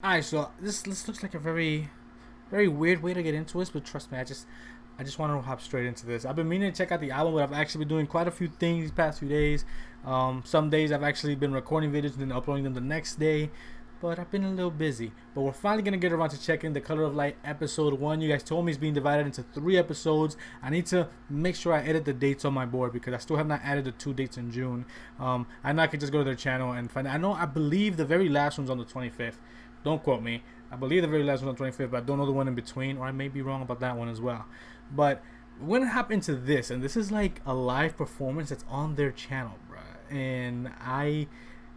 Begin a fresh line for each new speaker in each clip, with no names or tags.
Alright, so this looks like a very weird way to get into this, but trust me, I just want to hop straight into this. I've been meaning to check out the album, but I've actually been doing quite a few things these past few days. Some days I've actually been recording videos and then uploading them the next day, but I've been a little busy. But we're finally gonna get around to checking The Color of Light episode 1. You guys told me it's being divided into 3 episodes. I need to make sure I edit the dates on my board because I still have not added the 2 dates in June. I know I could just go to their channel and find. I believe the very last one's on the 25th. Don't quote me. I believe the very last one on the 25th, but I don't know the one in between, or I may be wrong about that one as well. But we're gonna hop into this, and this is like a live performance that's on their channel, bruh. And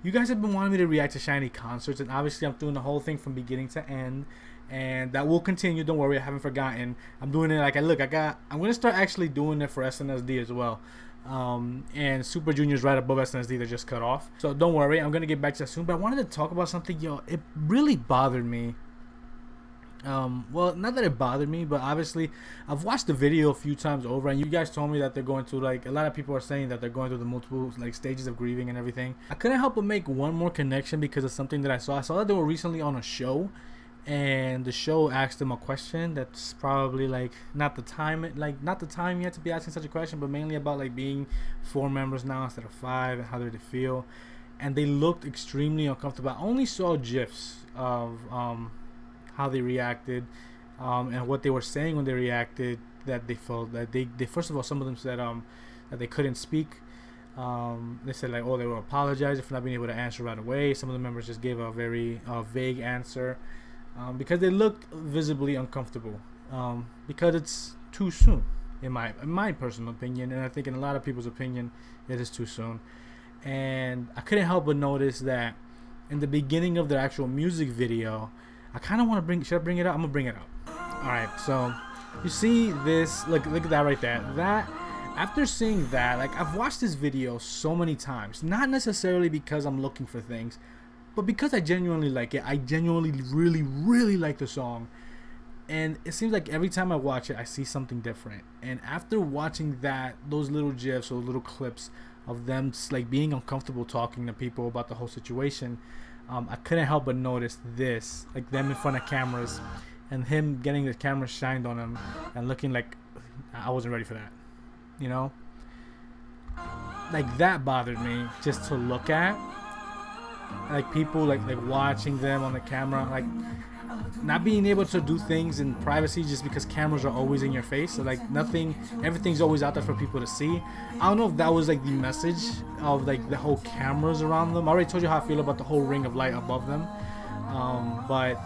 you guys have been wanting me to react to SHINee concerts, and obviously I'm doing the whole thing from beginning to end, and that will continue. Don't worry, I haven't forgotten. I'm doing it like I'm gonna start actually doing it for SNSD as well. And Super Junior's right above SNSD that just cut off. So don't worry, I'm gonna get back to that soon. But I wanted to talk about something, yo. It really bothered me. Well, not that it bothered me, but obviously I've watched the video a few times over, and you guys told me that they're going through, like, a lot of people are saying that they're going through the multiple like stages of grieving and everything. I couldn't help but make one more connection because of something that I saw. I saw that they were recently on a show, and the show asked them a question that's probably like not the time yet to be asking such a question, but mainly about like being 4 members now instead of 5 and how they feel. And they looked extremely uncomfortable. I only saw gifs of how they reacted, and what they were saying when they reacted, that they felt that they first of all, some of them said that they couldn't speak. They said like, oh, they were apologizing for not being able to answer right away. Some of the members just gave a very vague answer, because they looked visibly uncomfortable, because it's too soon in my personal opinion, and I think in a lot of people's opinion it is too soon. And I couldn't help but notice that in the beginning of their actual music video, I kind of want to should I bring it up? I'm gonna bring it up. All right, so you see this, look at that right there. That, after seeing that, like, I've watched this video so many times, not necessarily because I'm looking for things, but because I genuinely like it. I genuinely really like the song, and it seems like every time I watch it I see something different. And after watching those little gifs or little clips of them just, like, being uncomfortable talking to people about the whole situation, I couldn't help but notice this, like them in front of cameras and him getting the camera shined on him and looking like I wasn't ready for that, you know. Like, that bothered me just to look at, like people like watching them on the camera, like not being able to do things in privacy just because cameras are always in your face. So like everything's always out there for people to see. I don't know if that was like the message of like the whole cameras around them. I already told you how I feel about the whole ring of light above them, but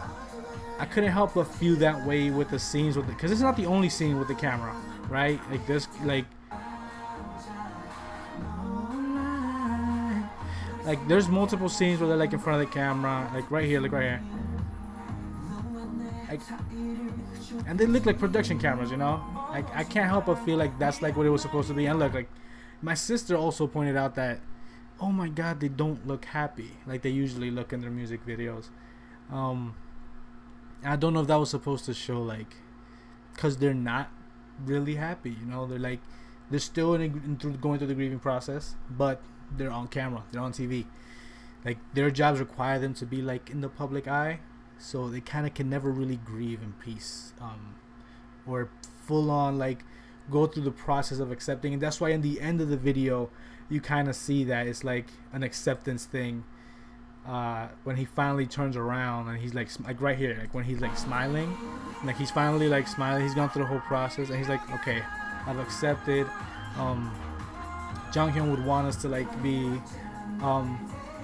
I couldn't help but feel that way with the scenes with it, because it's not the only scene with the camera, right? Like this, like there's multiple scenes where they're like in front of the camera, like right here, like, and they look like production cameras, you know. Like, I can't help but feel like that's like what it was supposed to be. And look, like, my sister also pointed out that, oh my god, they don't look happy like they usually look in their music videos. I don't know if that was supposed to show, like, because they're not really happy, you know. They're still going through the grieving process, but they're on camera, they're on TV. Like, their jobs require them to be like in the public eye, so they kind of can never really grieve in peace, or full on like go through the process of accepting. And that's why in the end of the video you kind of see that it's like an acceptance thing, when he finally turns around and he's like right here, like when he's like smiling, like he's finally like smiling, he's gone through the whole process and he's like, okay, I've accepted. Jonghyun would want us to like be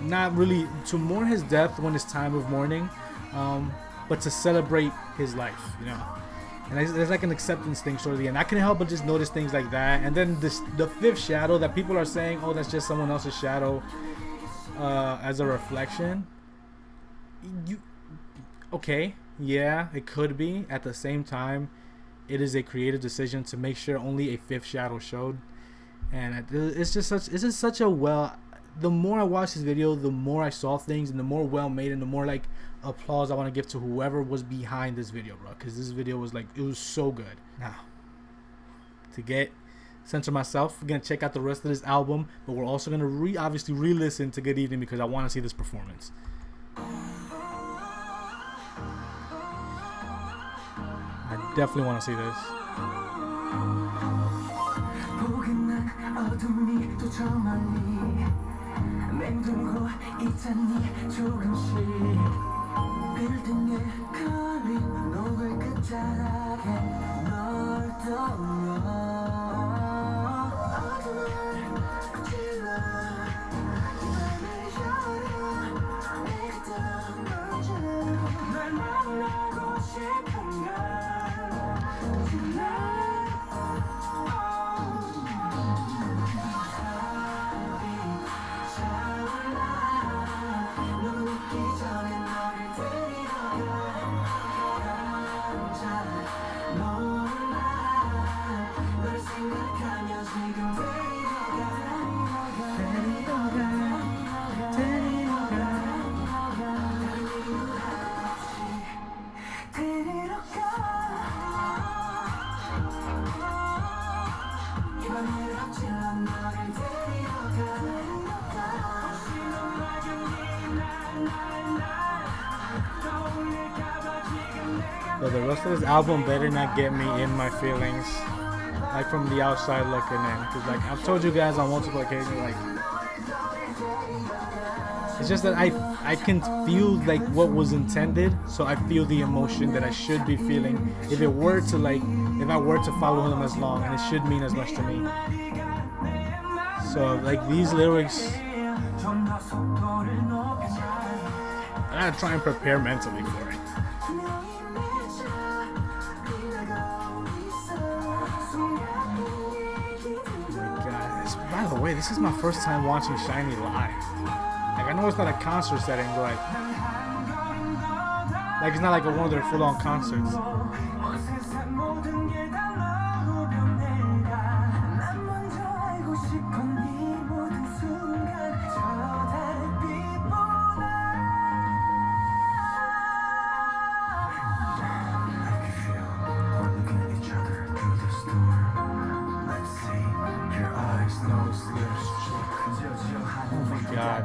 not really to mourn his death when it's time of mourning, but to celebrate his life, you know. And there's like an acceptance thing sort of the end. I couldn't help but just notice things like that. And then the 5th shadow that people are saying, oh, that's just someone else's shadow, as a reflection. Okay, yeah, it could be. At the same time, it is a creative decision to make sure only a 5th shadow showed. And it's just such a well. The more I watched this video, the more I saw things, and the more well made, and the more like applause I want to give to whoever was behind this video, bro. Because this video was like, it was so good. Now, to censor myself, we're gonna check out the rest of this album, but we're also gonna obviously re-listen to Good Evening because I want to see this performance. definitely want to see this. So the rest of this album better not get me in my feelings, like from the outside looking in. Cause like I've told you guys on multiple occasions, like it's just that I can feel like what was intended, so I feel the emotion that I should be feeling if I were to follow him as long, and it should mean as much to me. So like these lyrics, I gotta try and prepare mentally for it. By the way, this is my first time watching SHINee live. Like I know it's not a concert setting, but like it's not like one of their full-on concerts. Oh my god.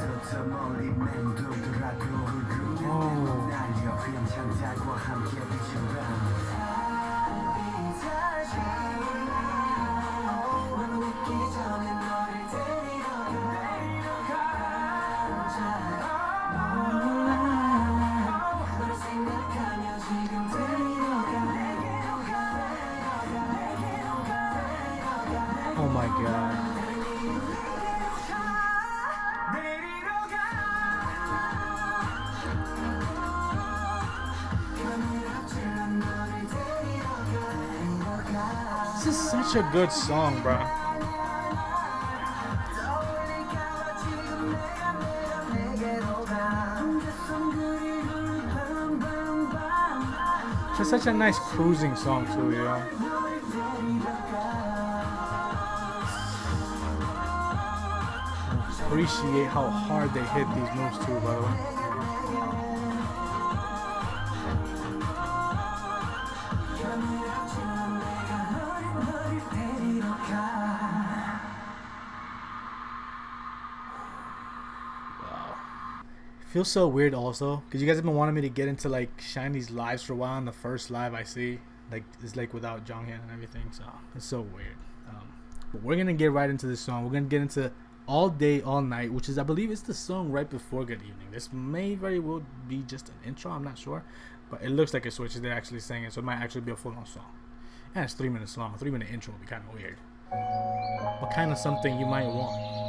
Oh my god. This is such a good song, bro. It's such a nice cruising song too, you know. Appreciate how hard they hit these moves too, by the way. Feels so weird also because you guys have been wanting me to get into like SHINee's lives for a while, and the first live I see like is like without Jonghyun and everything, so it's so weird. But we're gonna get right into this song. We're gonna get into All Day All Night, which is, I believe, it's the song right before Good Evening. This may very well be just an intro, I'm not sure, but it looks like it switches. They're actually singing, so it might actually be a full-on song. And it's 3 minutes long. A 3-minute intro would be kind of weird, but kind of something you might want.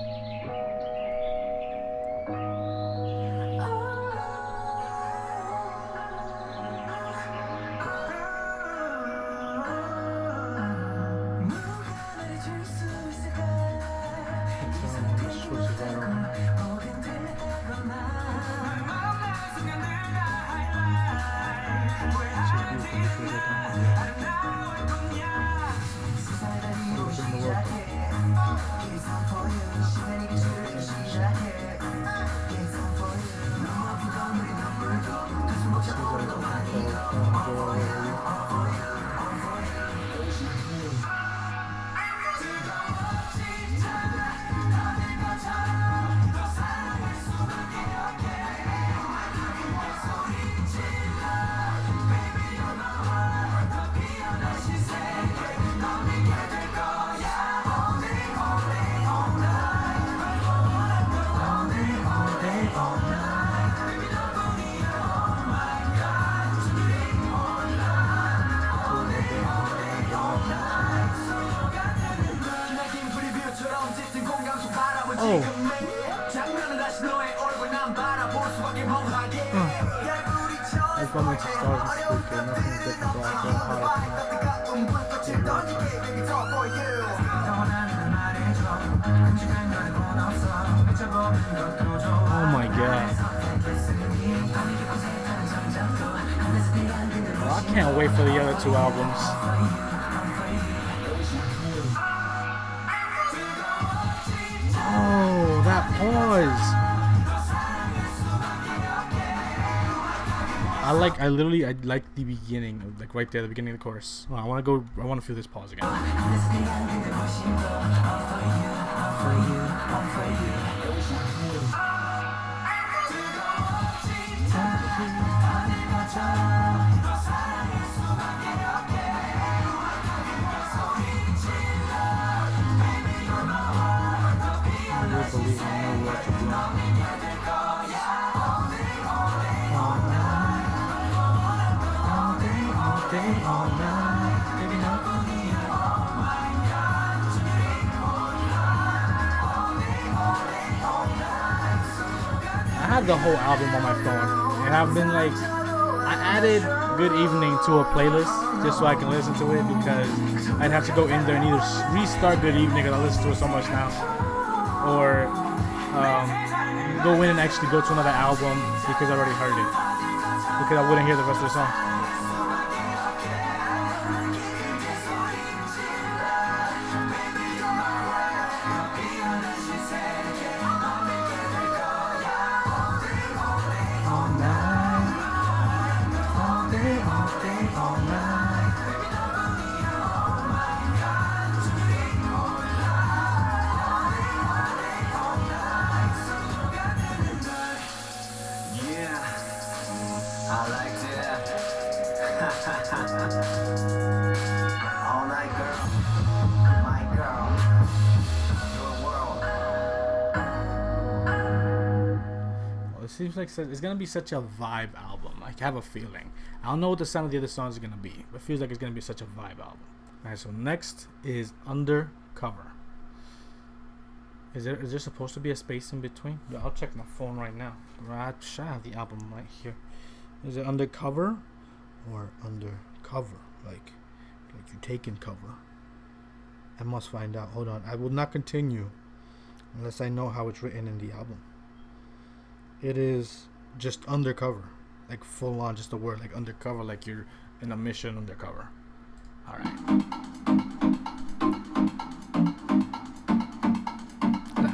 Like moments of stars and speaker, nothing different but I feel hot up Oh my god. Well, I can't wait for the other two albums. Oh, that pause. I like the beginning, like right there, the beginning of the chorus. Oh, I want to feel this pause again. I have the whole album on my phone, and I've been like, I added Good Evening to a playlist just so I can listen to it, because I'd have to go in there and either restart Good Evening because I listen to it so much now, or go in and actually go to another album because I already heard it, because I wouldn't hear the rest of the song. Seems like it's gonna be such a vibe album. I have a feeling. I don't know what the sound of the other songs are gonna be, but it feels like it's gonna be such a vibe album. Alright, so next is Undercover. Is there supposed to be a space in between? Yeah, I'll check my phone right now. I have the album right here. Is it Undercover or Undercover? Like you taking cover. I must find out. Hold on. I will not continue unless I know how it's written in the album. It is just undercover, like full on, just the word, like undercover, like you're in a mission undercover. All right.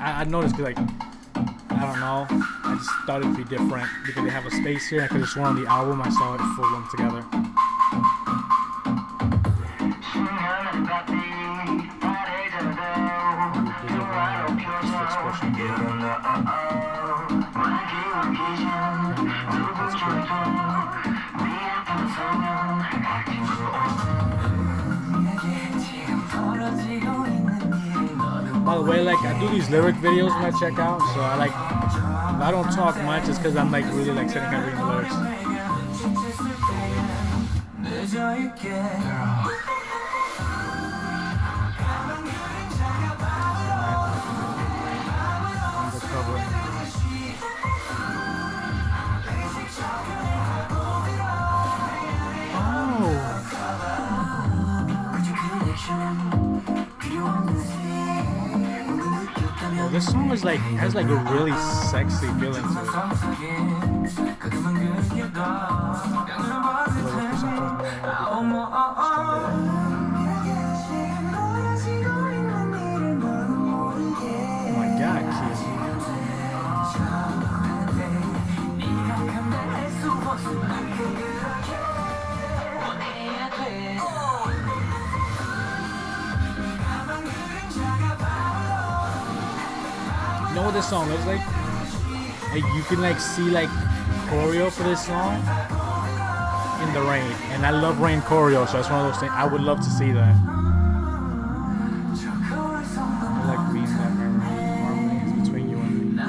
I noticed because, like, I don't know, I just thought it'd be different because they have a space here. I could have sworn on the album I saw it full lumped together. By the way, like, I do these lyric videos when I check out, so I don't talk much just because I'm like really like sitting here reading the lyrics. This song is like has like a really sexy feeling to it. Oh my god, Keith. You know what this song looks like? Like you can like see like choreo for this song in the rain, and I love rain choreo, so it's one of those things I would love to see that. I like being that harmony between you and me.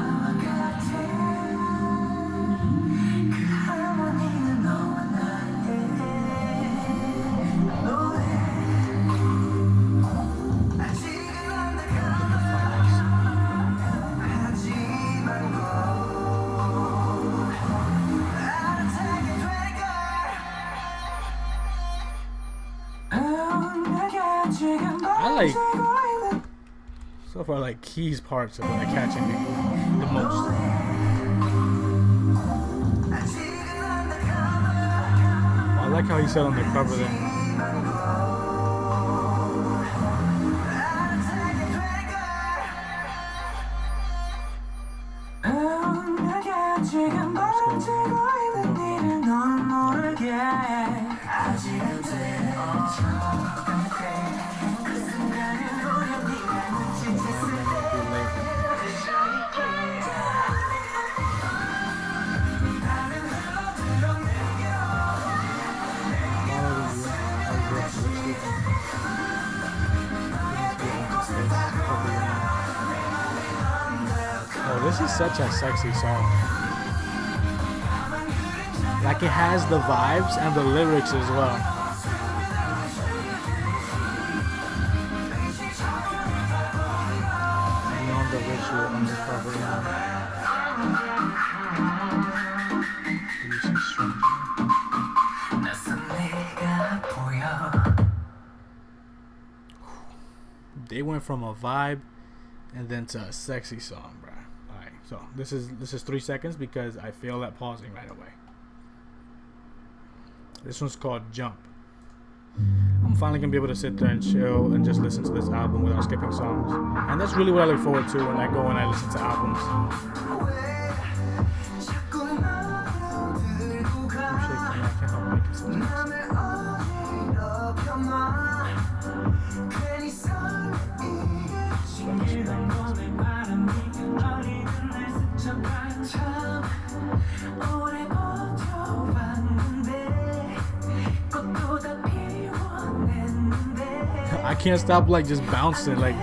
I like so far like Key's parts are like catching me the most. I like how he said on the cover there. Oh, this is such a sexy song. Like it has the vibes and the lyrics as well. Beyond the ritual undercover. They went from a vibe and then to a sexy song, bro. Alright, so this is 3 seconds because I failed at pausing right away. This one's called Jump. I'm finally gonna be able to sit there and chill and just listen to this album without skipping songs. And that's really what I look forward to when I go and I listen to albums. I'm shaking, I can't help making some noise. I can't stop like just bouncing like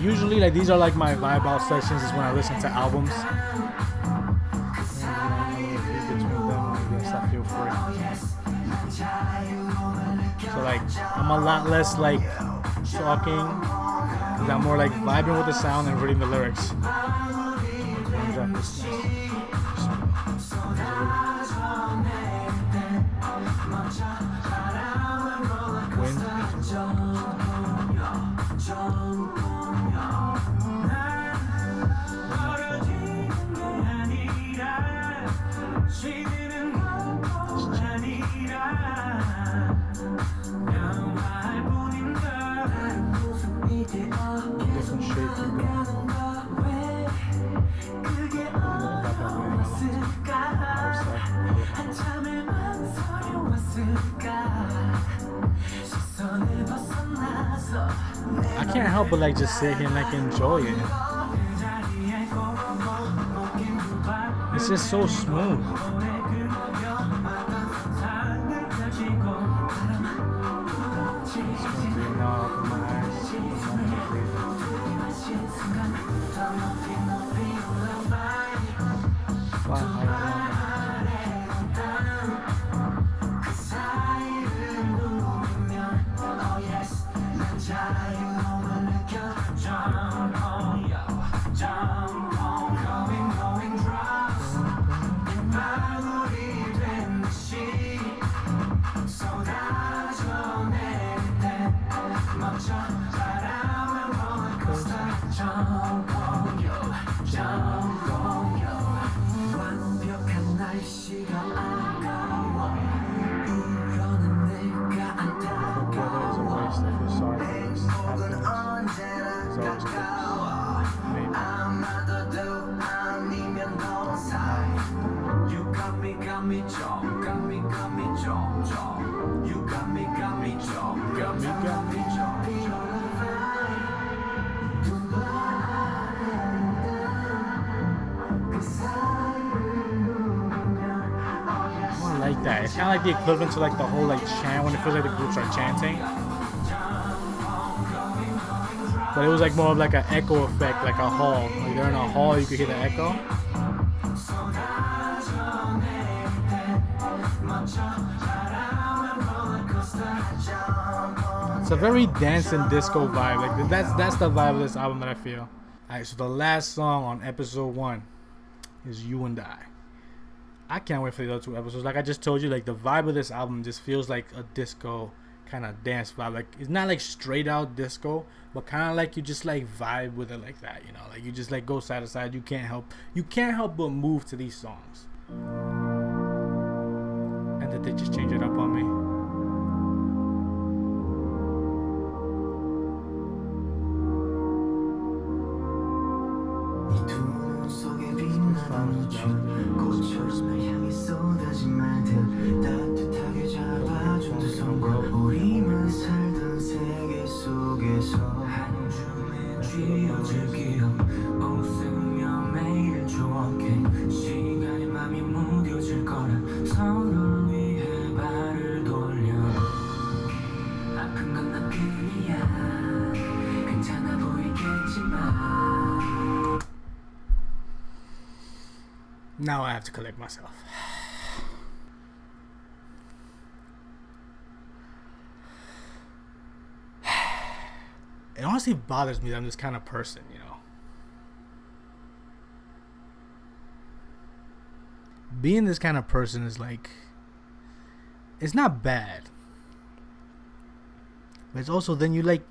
usually like these are like my vibe out sessions is when I listen to albums. So like I'm a lot less like talking because I'm more like vibing with the sound and reading the lyrics. Different shape you go. I can't help but like just sit here and like enjoy it. It's just so smooth. Like that. It's kind of like the equivalent to like the whole like chant when it feels like the groups are chanting. But it was like more of like an echo effect, like a hall. Like they're in a hall, you could hear the echo. It's a very dance and disco vibe. Like that's the vibe of this album that I feel. Alright, so the last song on episode 1 is You and I can't wait for the other 2 episodes. Like I just told you, like the vibe of this album just feels like a disco kind of dance vibe. Like it's not like straight out disco, but kind of like you just like vibe with it like that, you know, like you just like go side to side. You can't help but move to these songs. And then they just change it up on me. Now I have to collect myself. It honestly bothers me that I'm this kind of person, you know. Being this kind of person is like, it's not bad, but it's also then you like,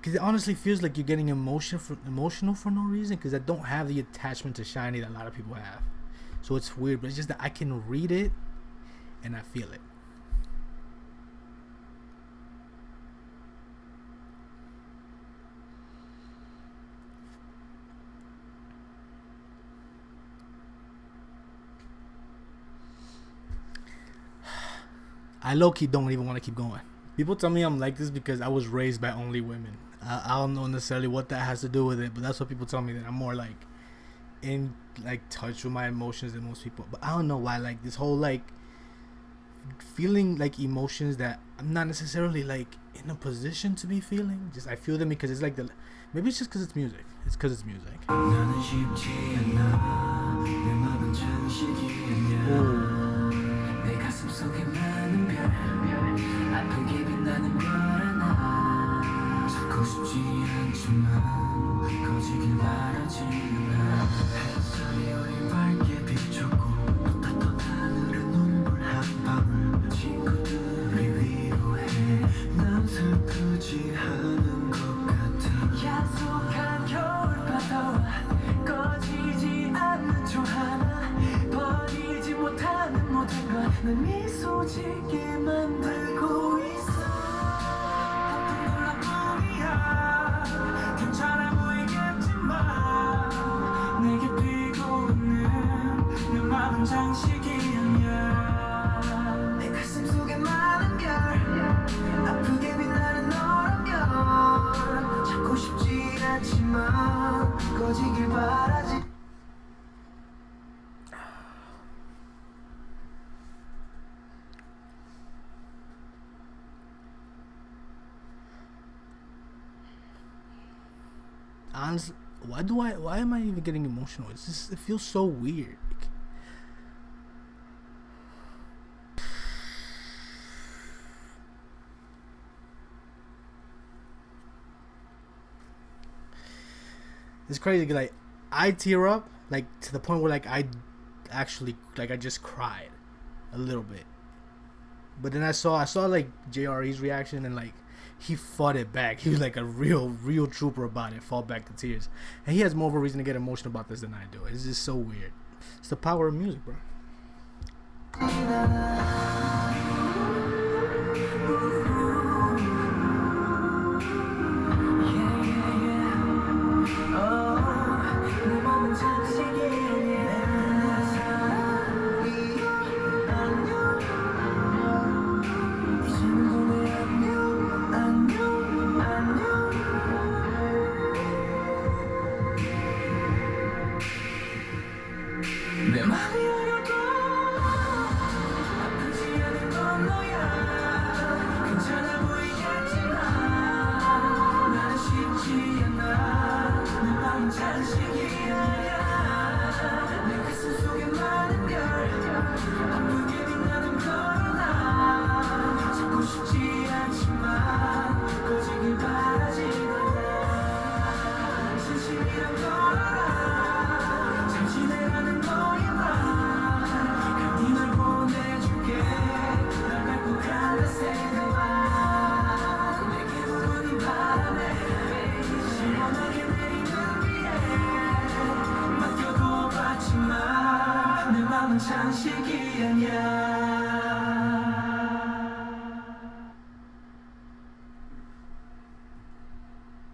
because it honestly feels like you're getting emotional for no reason, because I don't have the attachment to SHINee that a lot of people have. So it's weird, but it's just that I can read it and I feel it. I low-key don't even want to keep going. People tell me I'm like this because I was raised by only women. I don't know necessarily what that has to do with it, but that's what people tell me, that I'm more like in like touch with my emotions than most people. But I don't know why, like this whole like feeling like emotions that I'm not necessarily like in a position to be feeling. Just I feel them because it's like maybe it's just because it's music. It's because it's music. Ooh. Honestly, why am I even getting emotional? It's just, it feels so weird. It's crazy because like I tear up like to the point where like I actually like I just cried a little bit. But then I saw like JRE's reaction, and like he fought it back. He was like a real trooper about it. Fought back the tears, and he has more of a reason to get emotional about this than I do. It's just so weird. It's the power of music, bro.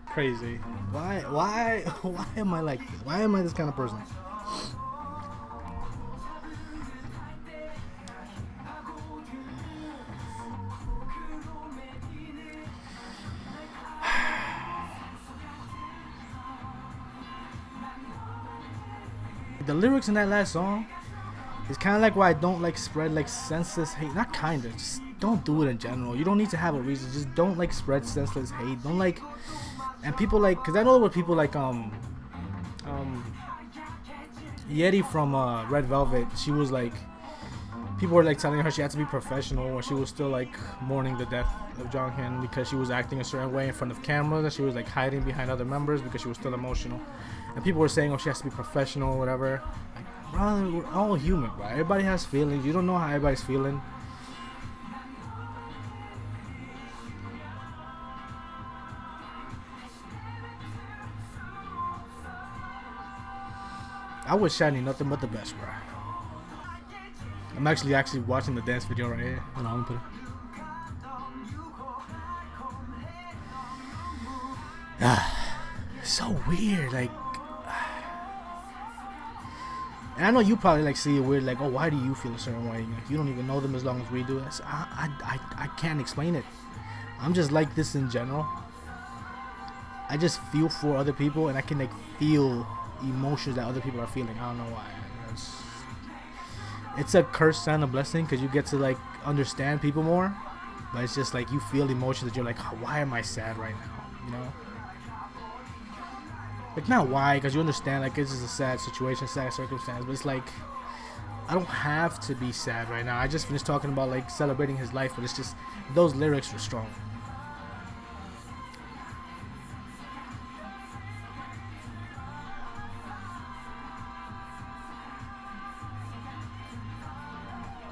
Crazy. Why am I like this? Why am I this kind of person? The lyrics in that last song is kind of like why I don't like spread like senseless hate. Not kinda, just don't do it in general. You don't need to have a reason. Just don't like spread senseless hate. Don't like, and people like, cause I know what people like Yeti from Red Velvet. She was like, people were like telling her she had to be professional when she was still like mourning the death of Jonghyun because she was acting a certain way in front of cameras and she was like hiding behind other members because she was still emotional. And people were saying, oh, she has to be professional or whatever. Like, brother, we're all human, bro. Everybody has feelings. You don't know how everybody's feeling. I wish SHINee nothing but the best, bro. I'm actually watching the dance video right here. Hold on, I'm gonna put it. So weird, like. And I know you probably like see it weird, like, oh, why do you feel a certain way? Like, you don't even know them as long as we do. I can't explain it. I'm just like this in general. I just feel for other people, and I can like feel emotions that other people are feeling. I don't know why. It's a curse and a blessing because you get to like understand people more, but it's just like you feel emotions that you're like, oh, why am I sad right now? You know. Like, not why, because you understand, like, this is a sad situation, sad circumstance, but it's like, I don't have to be sad right now. I just finished talking about, like, celebrating his life, but it's just, those lyrics were strong.